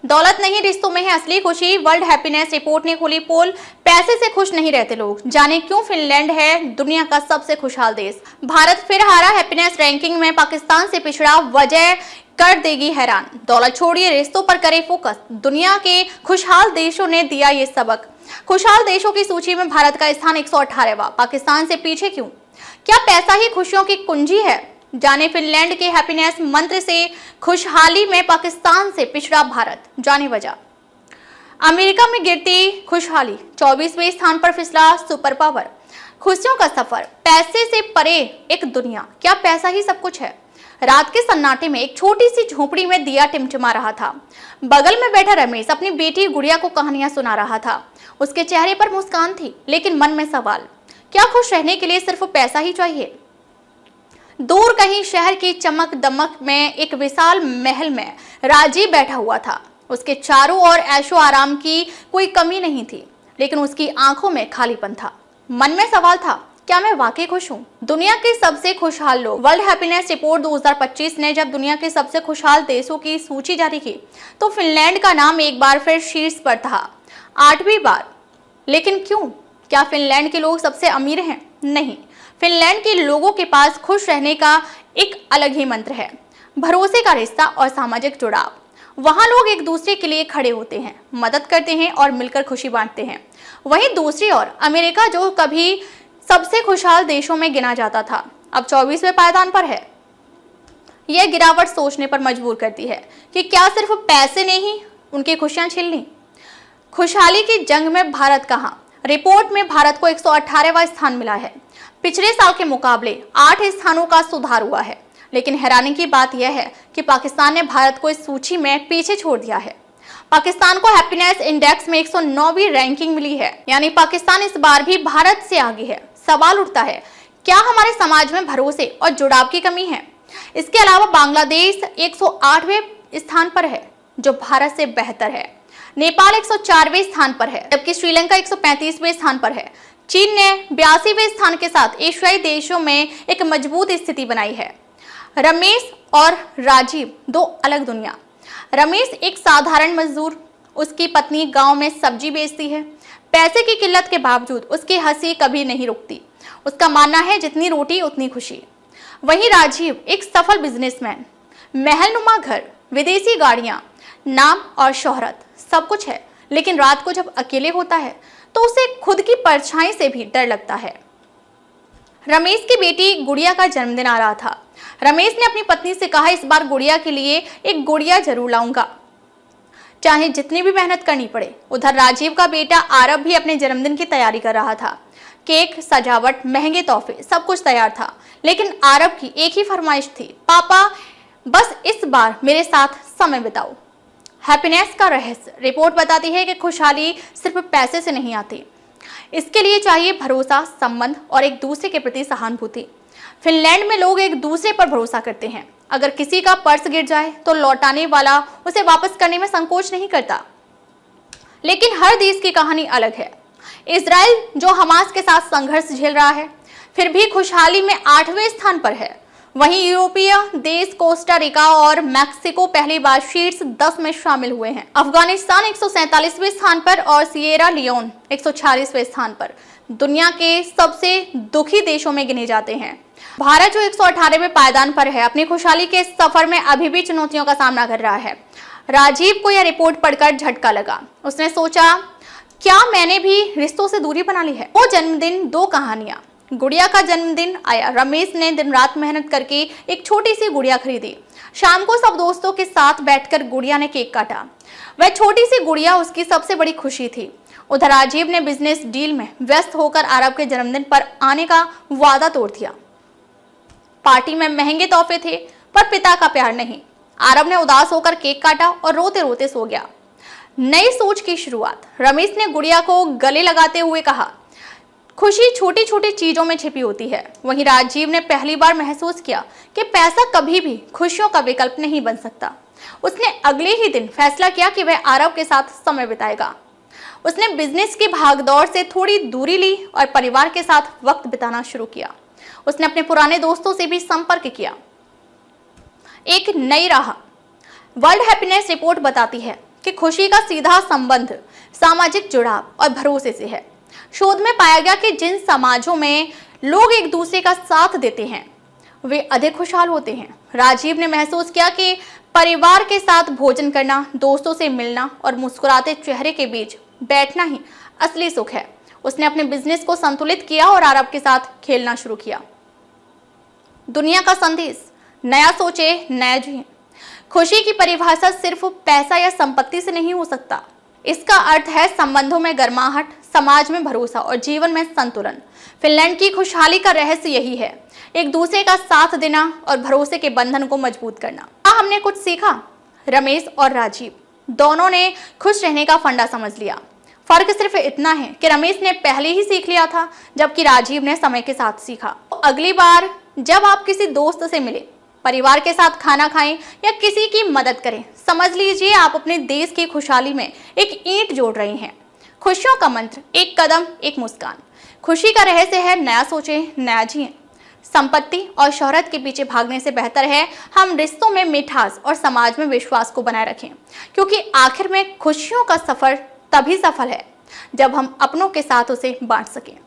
दौलत नहीं, रिश्तों में है असली खुशी। वर्ल्ड हैप्पीनेस रिपोर्ट ने खोली पोल। पैसे से खुश नहीं रहते लोग, जाने क्यों फिनलैंड है दुनिया का सबसे खुशहाल देश। भारत फिर हारा, हैप्पीनेस रैंकिंग में पाकिस्तान से पिछड़ा, वजह कर देगी हैरान। दौलत छोड़िए, रिश्तों पर करे फोकस। दुनिया के खुशहाल देशों ने दिया ये सबक। खुशहाल देशों की सूची में भारत का स्थान 118वां, पाकिस्तान से पीछे क्यों? क्या पैसा ही खुशियों की कुंजी है? जाने फिनलैंड के हैप्पीनेस मंत्र से खुशहाली में पाकिस्तान से पिछड़ा भारत, जाने वजह। अमेरिका में गिरती खुशहाली, 24वें स्थान पर फिसला सुपर पावर। खुशियों का सफर, पैसे से परे एक दुनिया। क्या पैसा ही सब कुछ है? रात के सन्नाटे में एक छोटी सी झोपड़ी में दिया टिमटिमा रहा था। बगल में बैठा रमेश अपनी बेटी गुड़िया को कहानियां सुना रहा था। उसके चेहरे पर मुस्कान थी, लेकिन मन में सवाल, क्या खुश रहने के लिए सिर्फ पैसा ही चाहिए? दूर कहीं शहर की चमक दमक में एक विशाल महल में राजीव बैठा हुआ था। उसके चारों ओर ऐशो आराम की कोई कमी नहीं थी, लेकिन उसकी आंखों में खालीपन था। मन में सवाल था, क्या मैं वाकई खुश हूँ? दुनिया के सबसे खुशहाल लोग। वर्ल्ड हैप्पीनेस रिपोर्ट 2025 ने जब दुनिया के सबसे खुशहाल देशों की सूची जारी की, तो फिनलैंड का नाम एक बार फिर शीर्ष पर था, 8वीं बार। लेकिन क्यों? क्या फिनलैंड के लोग सबसे अमीर हैं? नहीं, फिनलैंड के लोगों के पास खुश रहने का एक अलग ही मंत्र है, भरोसे का रिश्ता और सामाजिक जुड़ाव। वहां लोग एक दूसरे के लिए खड़े होते हैं, मदद करते हैं और मिलकर खुशी बांटते हैं। वहीं दूसरी ओर अमेरिका, जो कभी सबसे खुशहाल देशों में गिना जाता था, अब 24वें पायदान पर है। यह गिरावट सोचने पर मजबूर करती है कि क्या सिर्फ पैसे ने ही उनकी खुशियां छीन ली? खुशहाली की जंग में भारत कहां? रिपोर्ट में भारत को 118वां स्थान मिला है। पिछले साल के मुकाबले 8 स्थानों का सुधार हुआ है। लेकिन हैरानी की बात यह है कि पाकिस्तान ने भारत को इस सूची में पीछे छोड़ दिया है। पाकिस्तान को हैप्पीनेस इंडेक्स में 109वीं रैंकिंग मिली है, यानी पाकिस्तान इस बार भी भारत से आगे है। सवाल उठता है, क्या हमारे समाज में भरोसे और जुड़ाव की कमी है? इसके अलावा बांग्लादेश 108वें स्थान पर है, जो भारत से बेहतर है। नेपाल 104वें स्थान पर है, जबकि श्रीलंका 135वें स्थान पर है। चीन ने 82वें स्थान के साथ एशियाई देशों में एक मजबूत स्थिति बनाई है। रमेश और राजीव, दो अलग दुनिया। रमेश एक साधारण मजदूर, उसकी पत्नी गांव में सब्जी बेचती है। पैसे की किल्लत के बावजूद उसकी हंसी कभी नहीं रुकती। उसका मानना है, जितनी रोटी उतनी खुशी। वहीं राजीव एक सफल बिजनेसमैन, महलनुमा घर, विदेशी गाड़ियां, नाम और शोहरत, सब कुछ है। लेकिन रात को जब अकेले होता है तो उसे खुद की परछाई से भी डर लगता है। रमेश की बेटी गुड़िया का जन्मदिन आ रहा था। रमेश ने अपनी पत्नी से कहा, इस बार गुड़िया के लिए एक गुड़िया जरूर लाऊंगा, चाहे जितनी भी मेहनत करनी पड़े। उधर राजीव का बेटा आरब भी अपने जन्मदिन की तैयारी कर रहा था। केक, सजावट, महंगे तोहफे, सब कुछ तैयार था। लेकिन आरब की एक ही फरमाइश थी, पापा बस इस बार मेरे साथ समय बिताओ। हैप्पीनेस का रहस्य। रिपोर्ट बताती है कि खुशहाली सिर्फ पैसे से नहीं आती, इसके लिए चाहिए भरोसा, संबंध और एक दूसरे के प्रति सहानुभूति। फिनलैंड में लोग एक दूसरे पर भरोसा करते हैं। अगर किसी का पर्स गिर जाए तो लौटाने वाला उसे वापस करने में संकोच नहीं करता। लेकिन हर देश की कहानी अलग है। इजराइल, जो हमास के साथ संघर्ष झेल रहा है, फिर भी खुशहाली में 8वें स्थान पर है। वहीं यूरोपीय देश कोस्टा रिका और मैक्सिको पहली बार शीर्ष 10 में शामिल हुए हैं। अफगानिस्तान 147वें स्थान पर और सिएरा लियोन 146वें स्थान पर दुनिया के सबसे दुखी देशों में गिने जाते हैं। भारत, जो 118वें पायदान पर है, अपनी खुशहाली के सफर में अभी भी चुनौतियों का सामना कर रहा है। राजीव को यह रिपोर्ट पढ़कर झटका लगा। उसने सोचा, क्या मैंने भी रिश्तों से दूरी बना ली है? वो जन्मदिन, दो कहानियां। गुड़िया का जन्मदिन आया। रमेश ने दिन रात मेहनत करके एक छोटी सी गुड़िया खरीदी। शाम को सब दोस्तों के साथ बैठकर गुड़िया ने केक काटा। वह छोटी सी गुड़िया उसकी सबसे बड़ी खुशी थी। उधर राजीव ने बिजनेस डील में व्यस्त होकर आरब के जन्मदिन पर आने का वादा तोड़ दिया। पार्टी में महंगे तोहफे थे, पर पिता का प्यार नहीं। आरब ने उदास होकर केक काटा और रोते रोते सो गया। नई सोच की शुरुआत। रमेश ने गुड़िया को गले लगाते हुए कहा, खुशी छोटी छोटी चीजों में छिपी होती है। वहीं राजीव ने पहली बार महसूस किया कि पैसा कभी भी खुशियों का विकल्प नहीं बन सकता। उसने अगले ही दिन फैसला किया कि वह आरब के साथ समय बिताएगा। उसने बिजनेस की भागदौड़ से थोड़ी दूरी ली और परिवार के साथ वक्त बिताना शुरू किया। उसने अपने पुराने दोस्तों से भी संपर्क किया। एक नई राह। वर्ल्ड हैप्पीनेस रिपोर्ट बताती है कि खुशी का सीधा संबंध सामाजिक जुड़ाव और भरोसे से है। शोध में पाया गया कि जिन समाजों में लोग एक दूसरे का साथ देते हैं वे अधिक खुशहाल होते हैं। राजीव ने महसूस किया कि परिवार के साथ भोजन करना, दोस्तों से मिलना और मुस्कुराते चेहरे के बीच बैठना ही असली सुख है। उसने अपने बिजनेस को संतुलित किया और आरब के साथ खेलना शुरू किया। दुनिया का संदेश, नया सोचे, नया जिए। खुशी की परिभाषा सिर्फ पैसा या संपत्ति से नहीं हो सकता। इसका अर्थ है संबंधों में गर्माहट, समाज में भरोसा और जीवन में संतुलन। फिनलैंड की खुशहाली का रहस्य यही है, एक दूसरे का साथ देना और भरोसे के बंधन को मजबूत करना। हमने कुछ सीखा। रमेश और राजीव दोनों ने खुश रहने का फंडा समझ लिया। फर्क सिर्फ इतना है कि रमेश ने पहले ही सीख लिया था, जबकि राजीव ने समय के साथ सीखा। अगली बार जब आप किसी दोस्त से मिले, परिवार के साथ खाना खाएं या किसी की मदद करें, समझ लीजिए आप अपने देश की खुशहाली में एक ईंट जोड़ रहे हैं। खुशियों का मंत्र, एक कदम, एक मुस्कान। खुशी का रहस्य है नया सोचें, नया जिएं। संपत्ति और शोहरत के पीछे भागने से बेहतर है हम रिश्तों में मिठास और समाज में विश्वास को बनाए रखें, क्योंकि आखिर में खुशियों का सफर तभी सफल है जब हम अपनों के साथ उसे बांट सकें।